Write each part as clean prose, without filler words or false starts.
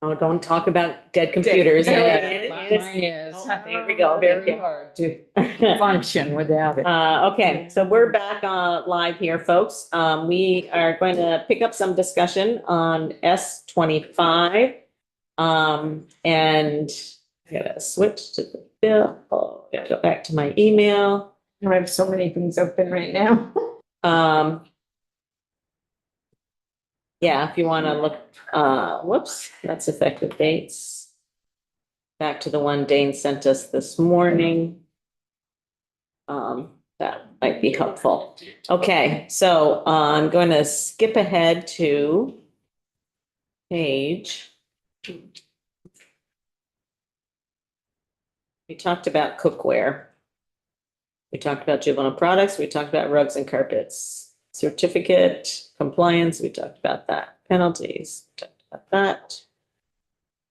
Oh, don't talk about dead computers. Mine is. There we go. Very hard to function without it. Okay, so we're back live here, folks. We are going to pick up some discussion on S25. And I gotta switch to the bill. Oh, I gotta go back to my email. I have so many things open right now. Yeah, if you want to look, whoops, that's effective dates. Back to the one Dane sent us this morning. That might be helpful. Okay, so I'm going to skip ahead to page. We talked about cookware. We talked about juvenile products. We talked about rugs and carpets. Certificate, compliance, we talked about that. Penalties, we talked about that.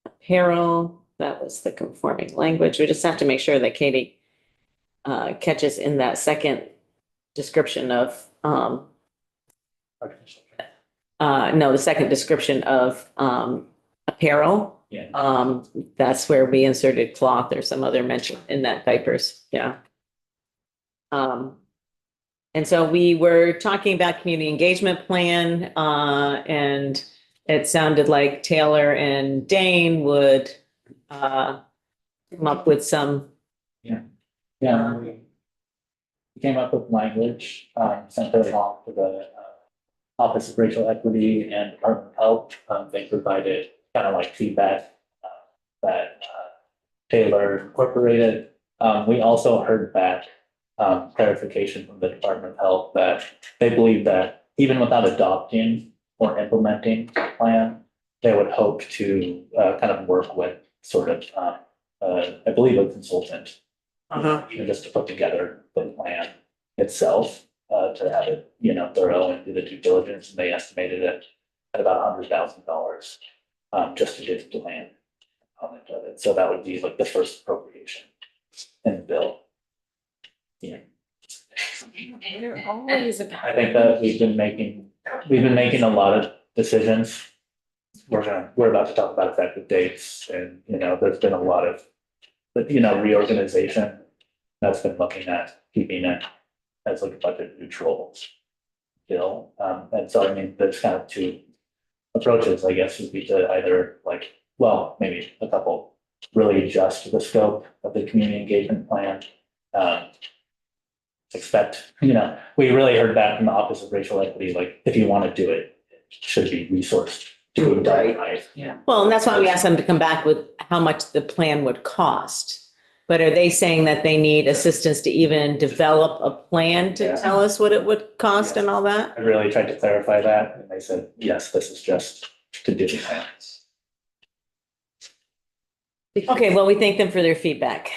Apparel, that was the conforming language. We just have to make sure that Katie catches in that second description of, no, the second description of apparel. Yeah. That's where we inserted cloth or some other mention in that diapers, yeah. And so we were talking about community engagement plan, and it sounded like Taylor and Dane would come up with some. Yeah, we came up with language, sent it along to the Office of Racial Equity and Department of Health. They provided kind of like feedback that Taylor incorporated. We also heard back clarification from the Department of Health that they believe that even without adopting or implementing the plan, they would hope to kind of work with sort of, I believe, a consultant, just to put together the plan itself, to have it, thorough and do the due diligence. And they estimated it at about $100,000 just to do the plan component of it. So that would be like the first appropriation in the bill. Yeah. They're always about. I think that we've been making a lot of decisions. We're about to talk about effective dates, and there's been a lot of reorganization that's been looking at keeping it as like a budget neutral bill. And so I mean there's kind of two approaches, I guess, would be to either maybe a couple, really adjust the scope of the community engagement plan. We really heard back from the Office of Racial Equity, like if you want to do it, it should be resourced to a right. Yeah. Well, and that's why we asked them to come back with how much the plan would cost. But are they saying that they need assistance to even develop a plan to tell us what it would cost and all that? I really tried to clarify that, and they said, yes, this is just to do the plan. Okay, well, we thank them for their feedback.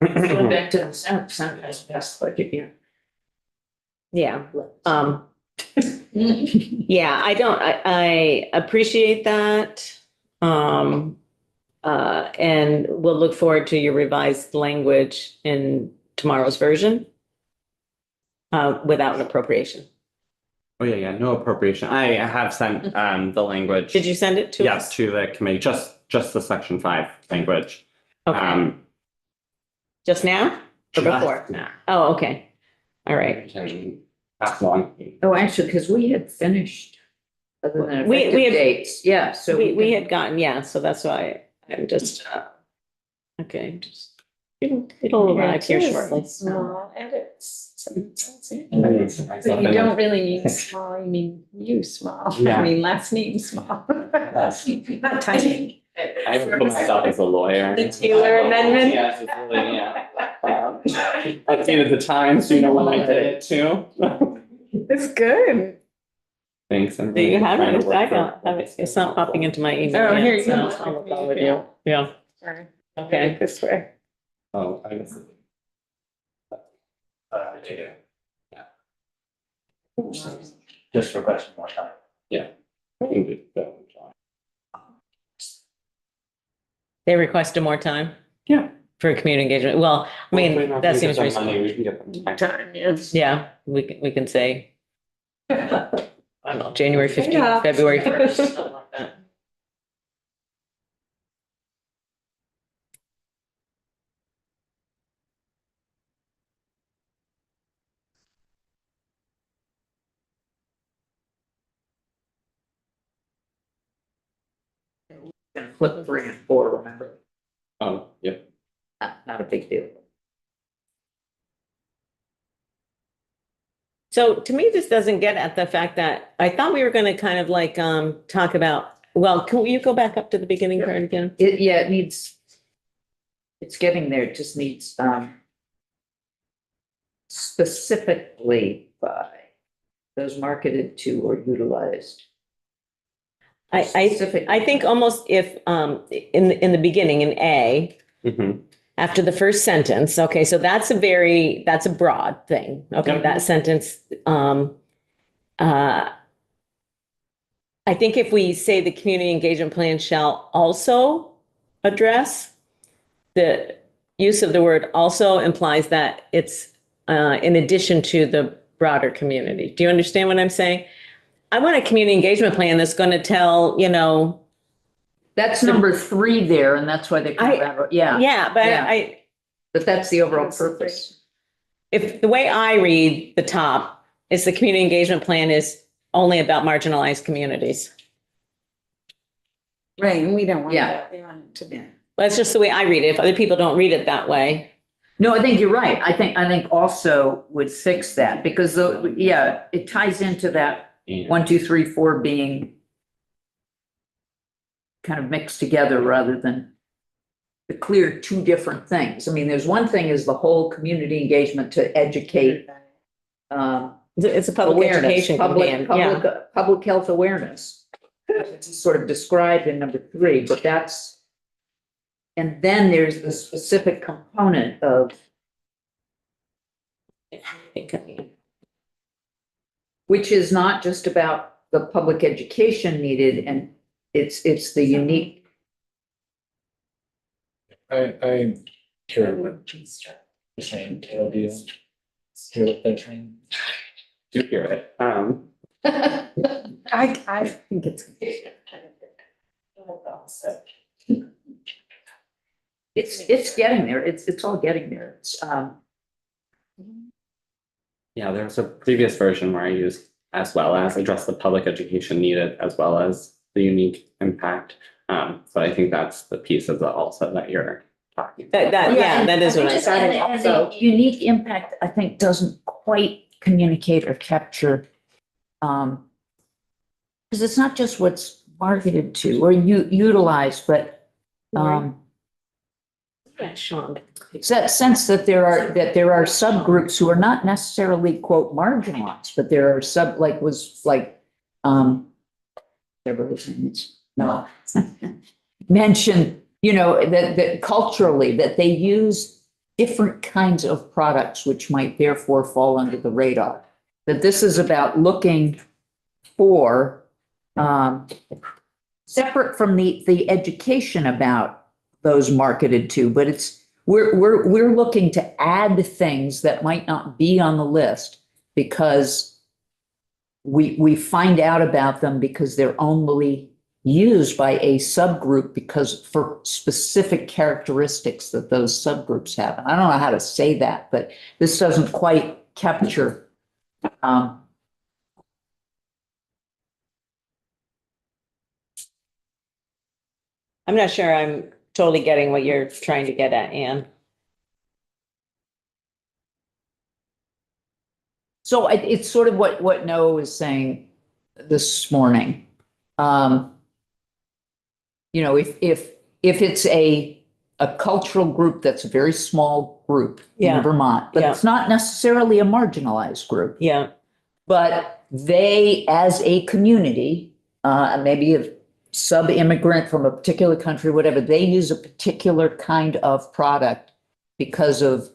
Going back to the sound has best like it here. Yeah, yeah, I appreciate that. And we'll look forward to your revised language in tomorrow's version. Without an appropriation. Oh, yeah, no appropriation. I have sent the language. Did you send it to us? Yes, to the committee, just the section 5 language. Okay. Just now or before? Now. Oh, okay. All right. Pass along. Oh, actually, because we had finished. Other than We effective had- dates, yeah, so. We had gotten, yeah, so that's why I'm just, okay, just, it'll arrive here shortly. Small edits. But But you don't really mean small, you mean you small. Yeah. I mean, last name small. Not tiny. I would put myself as a lawyer. The Taylor amendment? Yes, it's really, yeah. I've seen it at the time, so you know when I did it too. It's good. Thanks. Do you have it? I don't have it. It's not popping into my email. Oh, here yet, you go. so I'll look over you. Yeah, Sorry. okay. This way. Oh, I guess. Just request more time. They requested more time? Yeah. For community engagement. Well, I mean, that seems reasonable. We can get them. Time, yes. Yeah, we can say, I don't know, January 15th, February 1st. Gonna flip 3 and 4, remember? Oh, yeah. Not a big deal. So to me, this doesn't get at the fact that I thought we were going to kind of like talk about, well, can you go back up to the beginning part again? It needs, it's getting there, it just needs, specifically by those marketed to or utilized. I Specific- think almost if in the beginning in A, Mhm. after the first sentence, okay, so that's a broad thing. Okay, Yep. that sentence, I think if we say the community engagement plan shall also address, the use of the word also implies that it's in addition to the broader community. Do you understand what I'm saying? I want a community engagement plan that's going to tell, That's number 3 there, and that's why they kind of, yeah, yeah, but Yeah. But that's the overall purpose. if the way I read the top is the community engagement plan is only about marginalized communities. Right, and we don't want Yeah. that, we want it to be. That's just the way I read it. If other people don't read it that way. No, I think you're right. I think also would fix that because it ties into that And 1, 2, 3, 4 being kind of mixed together rather than the clear 2 different things. I mean, there's one thing is the whole community engagement to educate, It's a public awareness, education campaign. Yeah. public health awareness. It's sort of described in number 3, but that's, and then there's the specific component of, which is not just about the public education needed, and it's the unique. I hear what you're saying, Taylor, do you hear what they're saying? do hear it. I think it's. It's getting there. It's all getting there. It's, Yeah, there was a previous version where I used as well as address the public education needed as well as the unique impact. So I think that's the piece of the also that you're talking about. That is what I'm and- saying. and the unique impact, I think, doesn't quite communicate or capture, because it's not just what's marketed to or utilized, but, Yeah, Sean. it's that sense that there are subgroups who are not necessarily quote marginalized, but there are whatever his name is, no. Mentioned, that culturally, that they use different kinds of products which might therefore fall under the radar. That this is about looking for, separate from the education about those marketed to, but we're looking to add things that might not be on the list because we find out about them because they're only used by a subgroup because for specific characteristics that those subgroups have. And I don't know how to say that, but this doesn't quite capture. I'm not sure I'm totally getting what you're trying to get at, Anne. So it's sort of what Noah was saying this morning. If it's a cultural group that's a very small group Yeah. in Vermont, but Yeah. it's not necessarily a marginalized group, Yeah. but they, as a community, maybe a sub-immigrant from a particular country, whatever, they use a particular kind of product because of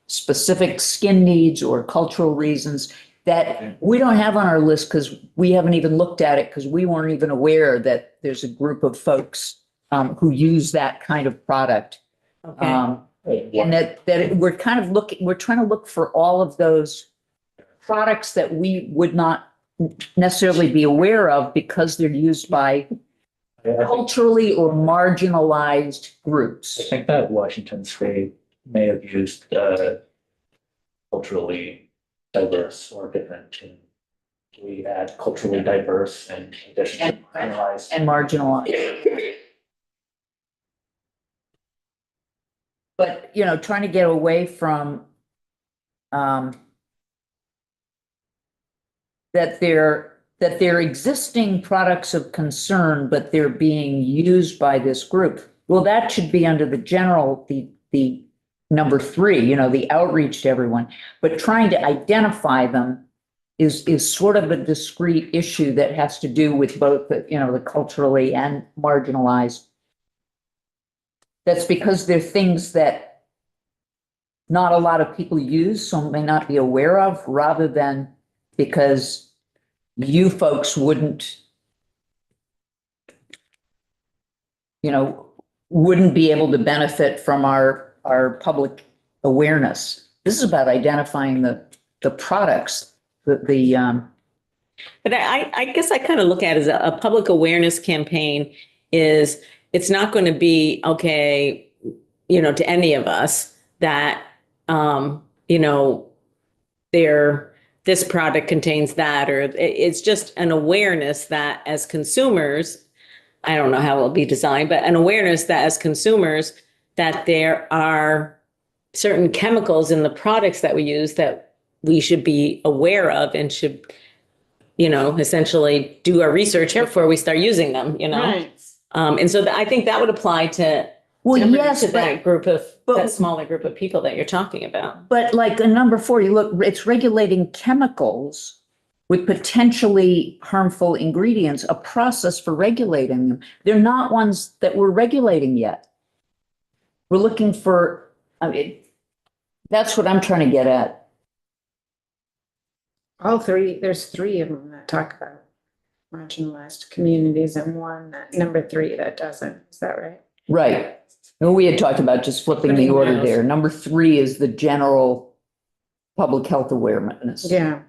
specific skin needs or cultural reasons that we don't have on our list because we haven't even looked at it because we weren't even aware that there's a group of folks who use that kind of product. Okay. And we're kind of we're trying to look for all of those products that we would not necessarily be aware of because they're used by culturally or marginalized groups. I think that Washington State may have used culturally diverse or different we had culturally diverse and in addition to marginalized. And marginalized. But, you know, trying to get away from that they're existing products of concern, but they're being used by this group. Well, that should be under the general, the number 3, you know, the outreach to everyone. But trying to identify them is sort of a discrete issue that has to do with both, you know, the culturally and marginalized. That's because they're things that not a lot of people use, so may not be aware of, rather than because you folks wouldn't, you know, wouldn't be able to benefit from our public awareness. This is about identifying the products, But I guess I kind of look at it as a public awareness campaign is, it's not going to be, okay, you know, to any of us that, you know, this product contains that, or it's just an awareness that as consumers, I don't know how it'll be designed, but an awareness that as consumers, that there are certain chemicals in the products that we use that we should be aware of and should, you know, essentially do our research before we start using them, you know? Right. And so I think that would apply to, well, to yes, that group of, but- that smaller group of people that you're talking about. but like in number 4, you look, it's regulating chemicals with potentially harmful ingredients, a process for regulating them. They're not ones that we're regulating yet. We're looking for, I mean, that's what I'm trying to get at. All 3, there's 3 of them that talk about marginalized communities and one that number 3 that doesn't. Is that right? Right. And we had talked about just flipping the order there. Number 3 is the general public health awareness. Yeah.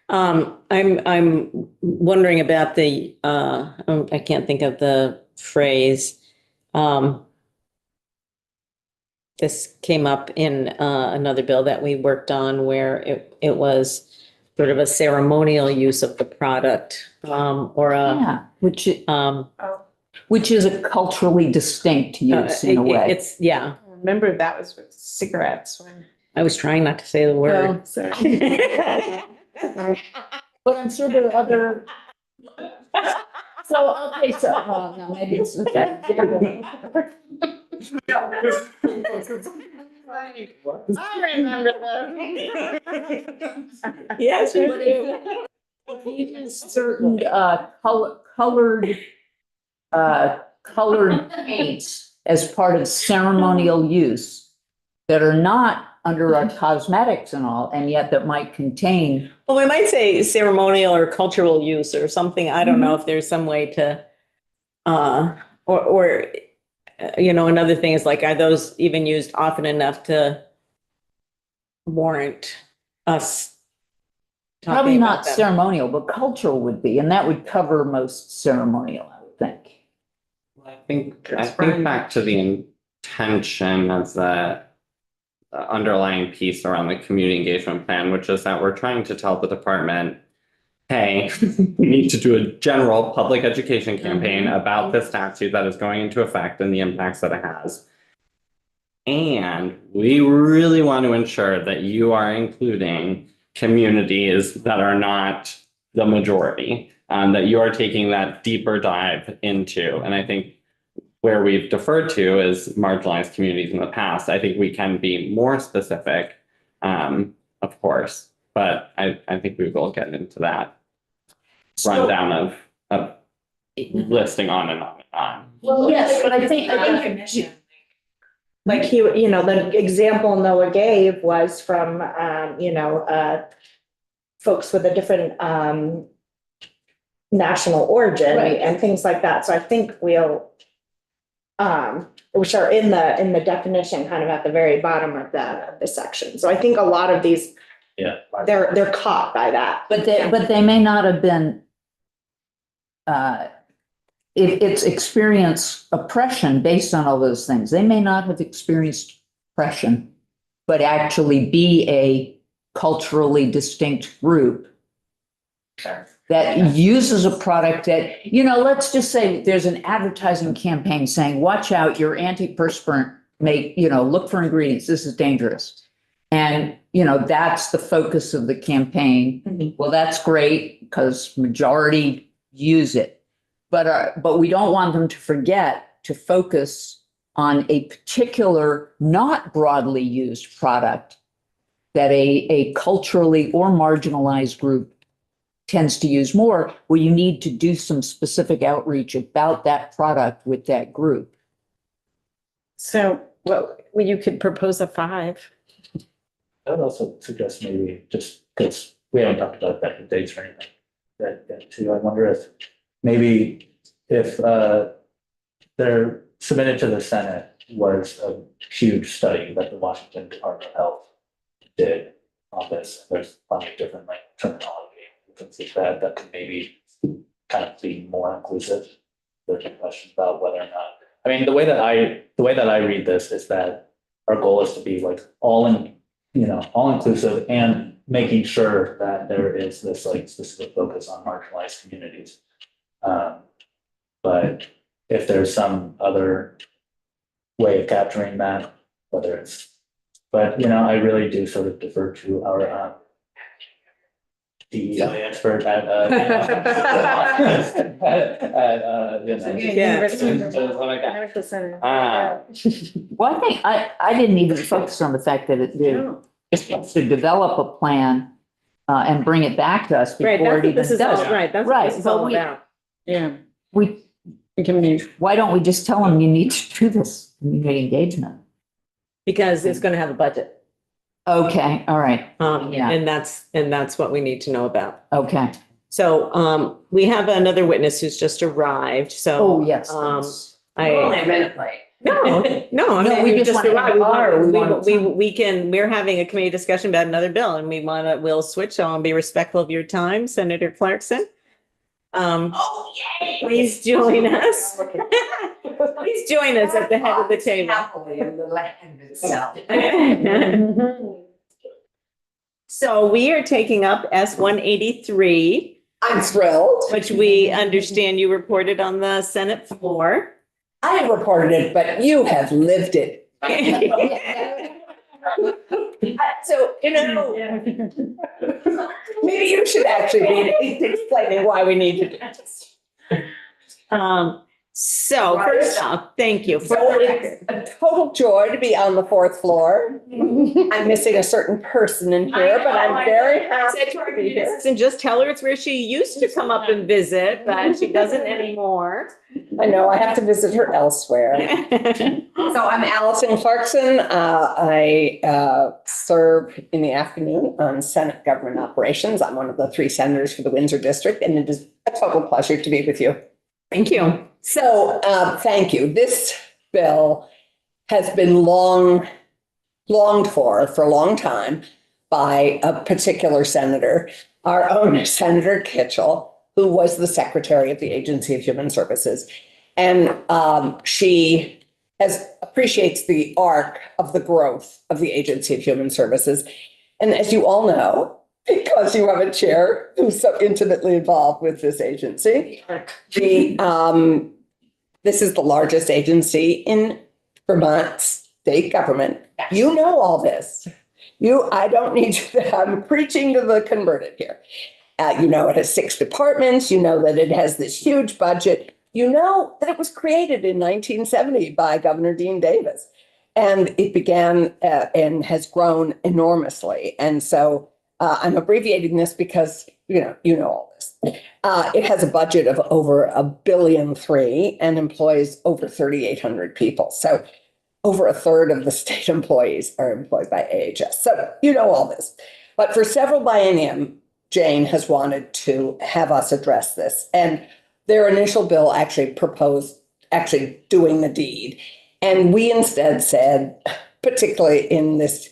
I'm wondering about the, I can't think of the phrase. This came up in another bill that we worked on where it was sort of a ceremonial use of the product, or a, Yeah, um, Oh, which is a culturally distinct use in a way. it's, yeah, I remember that was with cigarettes when. I was trying not to say the word. Oh, sorry. But I'm sure there are other. So, okay, so, no, maybe it's. I remember that. Yes, you do. Use certain colored paints as part of ceremonial use that are not under our cosmetics and all, and yet that might contain. Well, we might say ceremonial or cultural use or something. I don't know if there's some way to, you know, another thing is like, are those even used often enough to warrant us Probably talking not about them? ceremonial, but cultural would be, and that would cover most ceremonial, I would think. I think back to the intention of the underlying piece around the community engagement plan, which is that we're trying to tell the department, hey, we need to do a general public education campaign about this statute that is going into effect and the impacts that it has. And we really want to ensure that you are including communities that are not the majority, that you are taking that deeper dive into. And I think where we've deferred to is marginalized communities in the past. I think we can be more specific, of course, but I think we will get into that rundown of listing on and on and on. Well, yes, but I think. Like he, you know, the example Noah gave was from, you know, folks with a different national origin Right. and things like that. So I think we'll, which are in the definition, kind of at the very bottom of the section. So I think a lot of these, Yeah. they're caught by that. But they may not have been, if it's experience oppression based on all those things. They may not have experienced oppression, but actually be a culturally distinct group that uses a product that, let's just say there's an advertising campaign saying, watch out, your antiperspirant look for ingredients. This is dangerous. And, that's the focus of the campaign. Well, that's great because majority use it. But we don't want them to forget to focus on a particular, not broadly used product that a culturally or marginalized group tends to use more, where you need to do some specific outreach about that product with that group. So, well, you could propose a 5. I would also suggest maybe just because we haven't talked about effective dates or anything. That too, I wonder if maybe if they're submitted to the Senate was a huge study that the Washington Department of Health did on this. There's plenty of different terminology, things like that could maybe kind of be more inclusive. There's a question about whether or not. I mean, the way that I read this is that our goal is to be all inclusive and making sure that there is this specific focus on marginalized communities. But if there's some other way of capturing that, I really do sort of defer to our DEI expert at Medical center. Well, I think I didn't even focus on the fact that it's supposed to develop a plan and bring it back to us Right, before that's it what even this is all, does. right, that's what this is Right, all but we- about. Yeah, We, we can be. why don't we just tell them you need to do this community engagement? Because it's gonna have a budget. Okay, all right, Yeah. And that's what we need to know about. okay. So, we have another witness who's just arrived, so. Oh, yes. I, no, I No, mean, we we just just wanna arrived. have We're having a committee discussion about another bill and we'll switch on, be respectful of your time, Senator Clarkson. Please join us. Please join us at the head of the table. So we are taking up S-183, I'm thrilled. which we understand you reported on the Senate floor. I have reported it, but you have lived it. So, maybe you should actually be explaining why we need to do this. So first off, thank you. So it's a total joy to be on the 4th floor. I'm missing a certain person in here, but I'm very happy to be here. And just tell her it's where she used to come up and visit, but she doesn't anymore. I know, I have to visit her elsewhere. So I'm Allison Clarkson. I serve in the afternoon on Senate Government Operations. I'm one of the 3 senators for the Windsor District, and it is a total pleasure to be with you. Thank you. So, thank you. This bill has been longed for a long time by a particular senator, our own Senator Kitchell, who was the Secretary of the Agency of Human Services. And she appreciates the arc of the growth of the Agency of Human Services. And as you all know, because you have a chair who's so intimately involved with this agency, this is the largest agency in Vermont state government. You know all this. I don't need to, I'm preaching to the converted here. You know, it has 6 departments. You know that it has this huge budget. You know that it was created in 1970 by Governor Dean Davis. And it began and has grown enormously. And so I'm abbreviating this because, you know all this. It has a budget of over $1.3 billion and employs over 3,800 people. So over a third of the state employees are employed by AHS. So you know all this. But for several biennium, Jane has wanted to have us address this. And their initial bill actually proposed doing the deed. And we instead said, particularly in this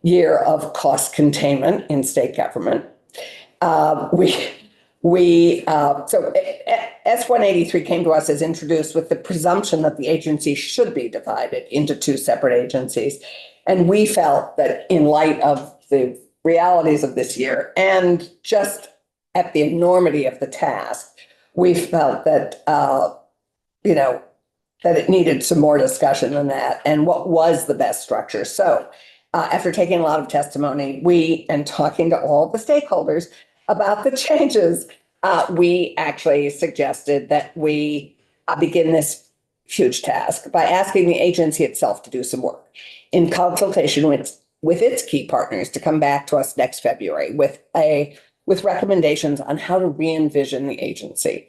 year of cost containment in state government, so S-183 came to us as introduced with the presumption that the agency should be divided into 2 separate agencies. And we felt that in light of the realities of this year and just at the enormity of the task, we felt that, you know, that it needed some more discussion than that and what was the best structure. So after taking a lot of testimony, and talking to all the stakeholders about the changes, we actually suggested that we begin this huge task by asking the agency itself to do some work in consultation with its key partners to come back to us next February with recommendations on how to re-envision the agency.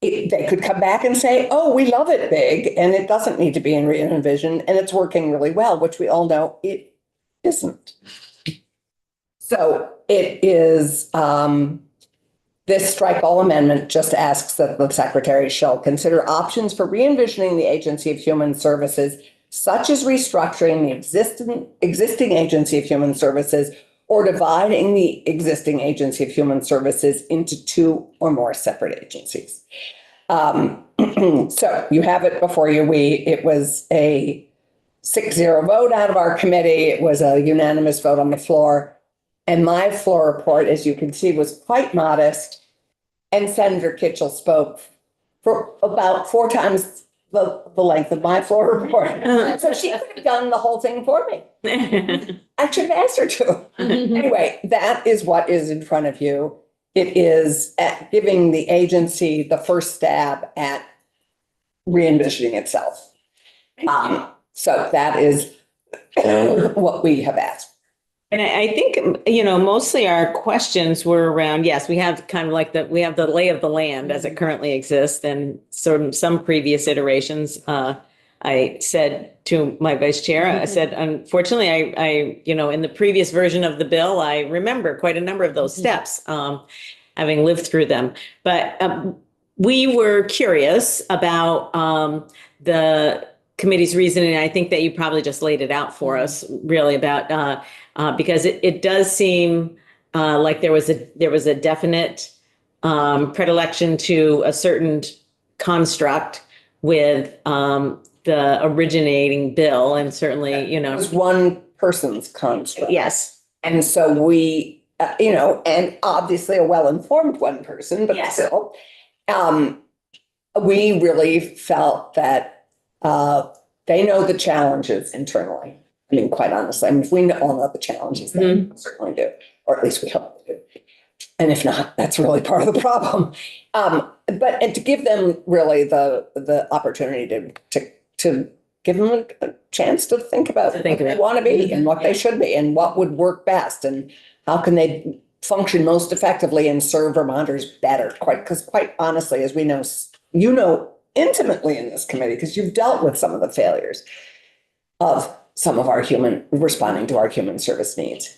They could come back and say, oh, we love it big and it doesn't need to be in re-envision and it's working really well, which we all know it isn't. So it is, this strike all amendment just asks that the secretary shall consider options for re-envisioning the Agency of Human Services, such as restructuring the existing Agency of Human Services or dividing the existing Agency of Human Services into 2 or more separate agencies. So you have it before you. It was a 6-0 vote out of our committee. It was a unanimous vote on the floor. And my floor report, as you can see, was quite modest. And Senator Kitchell spoke for about 4 times the length of my floor report. So she could have done the whole thing for me. I should have asked her to. Anyway, that is what is in front of you. It is giving the agency the first stab at re-envisioning itself. So that is what we have asked. And I think, mostly our questions were around, yes, we have kind of like we have the lay of the land as it currently exists and sort of some previous iterations. I said to my vice chair, I said, unfortunately, I in the previous version of the bill, I remember quite a number of those steps, having lived through them. But we were curious about the committee's reasoning. I think that you probably just laid it out for us, really, about because it does seem like there was a definite predilection to a certain construct with the originating bill, and certainly, It was one person's construct. yes, And so we, and obviously a well-informed one person, but Yes. still, we really felt that they know the challenges internally. I mean, quite honestly, we all know the challenges, they certainly do, or at least we hope they do. And if not, that's really part of the problem. But to give them really the opportunity to give them a chance to think about To think what of they it. want to be and what they should be and what would work best and how can they function most effectively and serve Vermonters better. Because quite honestly, as we know, you know intimately in this committee, because you've dealt with some of the failures of some of our responding to our human service needs.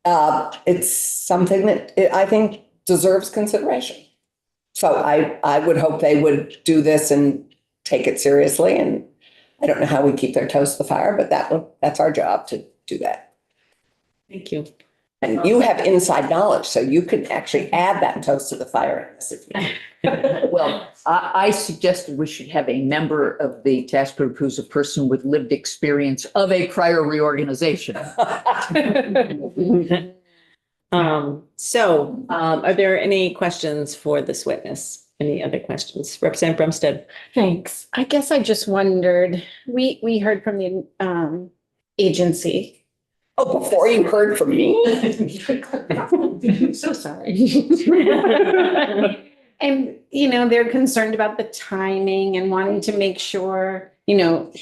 It's something that I think deserves consideration. So I would hope they would do this and take it seriously. And I don't know how we keep their toes to the fire, but that's our job to do that. thank you. And you have inside knowledge, so you can actually add that toast to the fire in this if you want. Well, I suggested we should have a member of the task group who's a person with lived experience of a prior reorganization. So are there any questions for this witness? Any other questions? Representative Brumsted? Thanks. I guess I just wondered, we heard from the agency. Oh, before you heard from me? So sorry. And, they're concerned about the timing and wanting to make sure, that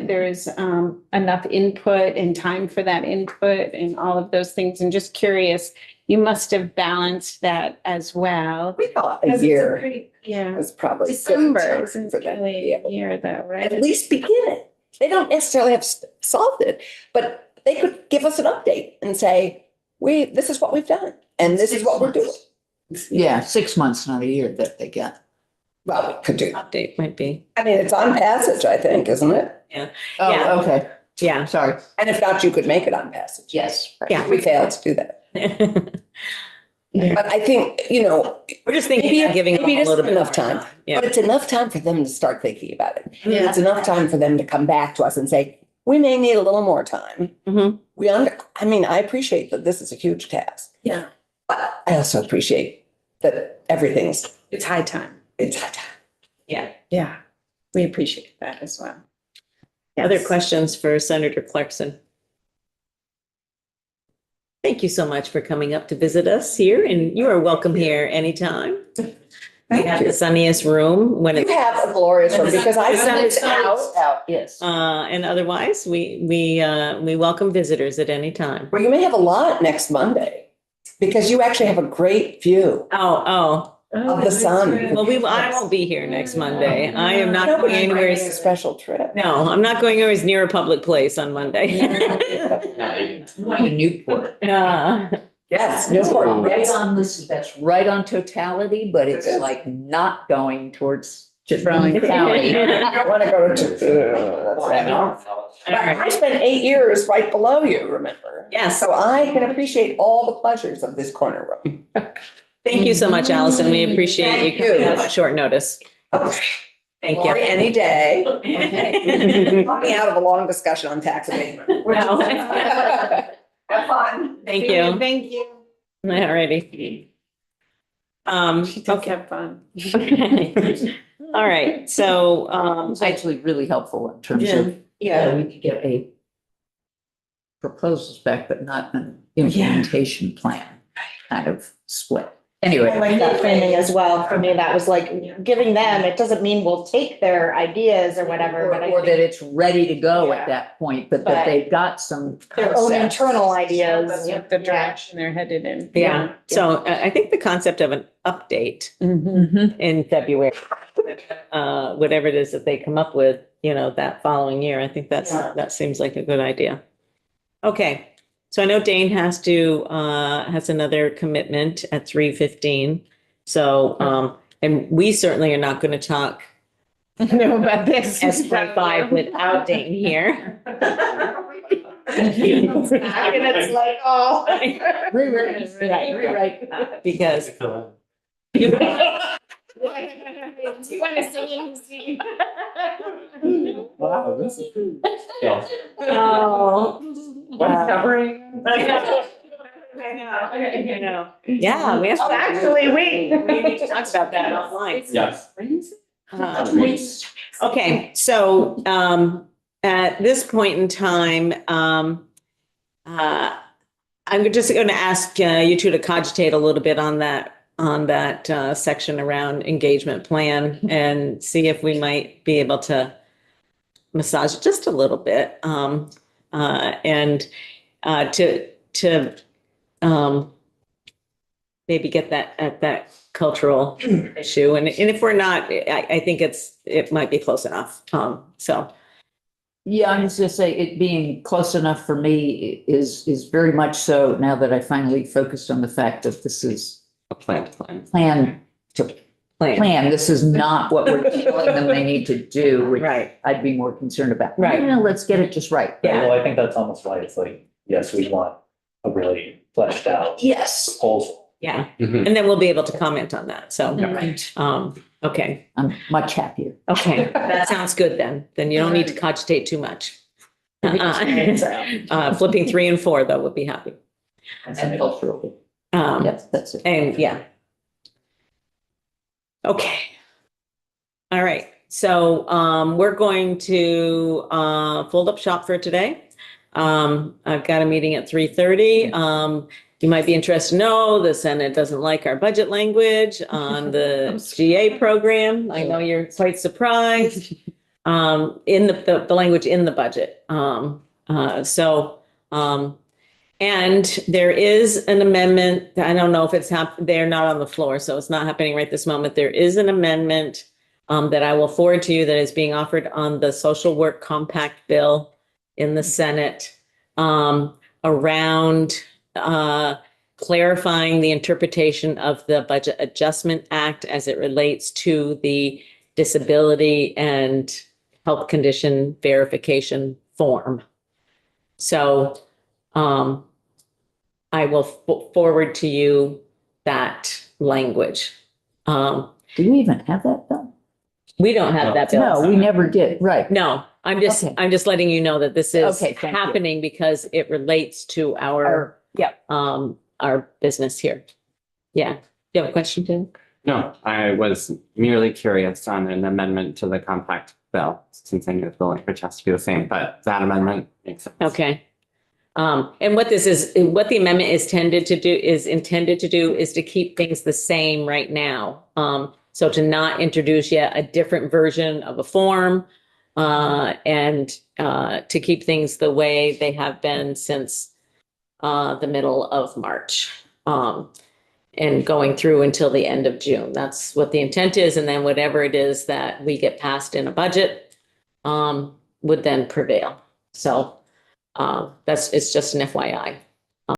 there's enough input and time for that input and all of those things. And just curious, you must have balanced that as well. We thought a year Yeah. was probably good December time isn't for them. really a year though, right? At least begin it. They don't necessarily have solved it, but they could give us an update and say, this is what we've done and this is what we're doing. Yeah, 6 months, not a year that they get. Well, we could do that. Update might be, I mean, it's on passage, I think, isn't it? Yeah. Oh, okay, yeah. sorry. And if not, you could make it on passage. Yes. Yeah. We failed to do that. But I think, We're just thinking Maybe- about giving them maybe a it little bit isn't enough more time. Yeah. but it's enough time for them to start thinking about it. Yeah. It's enough time for them to come back to us and say, we may need a little more time. Mhm. I appreciate that this is a huge task. Yeah. But I also appreciate that It's high time. it's, Yeah. Yeah. We appreciate that as well. Other Yes. questions for Senator Clarkson? Thank you so much for coming up to visit us here, and you are welcome here anytime. We have the sunniest room when you it's, have a glorious room because I sent it out. Yes. and otherwise, we welcome visitors at any time. Well, you may have a lot next Monday because you actually have a great view Oh, of the sun. well, I won't be here next Monday. I am not No, but going you're anywhere. bringing a special trip. No, I'm not going anywhere near a public place on Monday. Newport. Yes, Newport. Right on this, that's right on totality, but it's like not going towards Chittenden County. I don't want to go to. I spent 8 years right below you, remember? Yes. So I can appreciate all the pleasures of this corner room. Thank you so much, Allison. We appreciate you coming out at short notice. Thank Lori, you. any day. Okay. Coming out of a long discussion on tax abatement. Well, Have fun. Thank you. Thank you. All righty. She does Okay. have fun. All right, so, It's actually really helpful in terms of, we could get a proposals back, but not an implementation plan kind of split. I Anyway. like that framing as well. For me, that was like giving them, it doesn't mean we'll take their ideas or whatever, but I Or that think it's ready to go Yeah. at that point, but But that they've got some their own concepts. internal ideas. That's the direction they're headed in. yeah, so I think the concept of an update Mhm. in February, whatever it is that they come up with, that following year, I think that seems like a good idea. Okay, so I know Dane has another commitment at 3:15. So, and we certainly are not going to talk Know about this. S.5 without Dane here. And it's like, oh. Rewrite. Because. You want to sing? Wow, this is. Oh. What's covering? I know. Yeah, we have. Oh, actually, We need to talk about that offline. Yes. Okay, so at this point in time, I'm just going to ask you two to cogitate a little bit on that section around engagement plan and see if we might be able to massage it just a little bit, and to maybe get that at that cultural issue. And if we're not, I think it might be close enough. So. Yeah, I was just say it being close enough for me is very much so now that I finally focused on the fact that this is A plan. plan to plan. This is not what we're telling them they need to do, which Right. I'd be more concerned about. Right. No, let's get it just right. Yeah. Well, I think that's almost why it's like, yes, we want a really fleshed out Yes. proposal. Yeah, Mhm. and then we'll be able to comment on that. So, Right. okay, I'm much happier. okay, that sounds good then. Then you don't need to cogitate too much. Flipping 3 and 4 though would be happy. And cultural. Um, Yes, that's it. and yeah. Okay. All right, so we're going to fold up shop for today. I've got a meeting at 3:30. You might be interested to know the Senate doesn't like our budget language on the GA program. I know you're quite surprised. In the language in the budget. And there is an amendment, I don't know if it's they're not on the floor, so it's not happening right this moment. There is an amendment that I will forward to you that is being offered on the social work compact bill in the Senate around clarifying the interpretation of the Budget Adjustment Act as it relates to the disability and health condition verification form. So I will forward to you that language. Do you even have that done? We don't have that bill. No, we never did, right. No, I'm Okay. just letting you know that this is Okay, thank you. happening because it relates to Our, yeah, our business here. Yeah. Do you have a question, Tim? No, I was merely curious on an amendment to the compact bill, since I knew the language has to be the same, but that amendment makes sense. Okay. And what this is, what the amendment is intended to do is to keep things the same right now. So to not introduce yet a different version of a form, and to keep things the way they have been since the middle of March. And going through until the end of June. That's what the intent is. And then whatever it is that we get passed in a budget would then prevail. So it's just an FYI.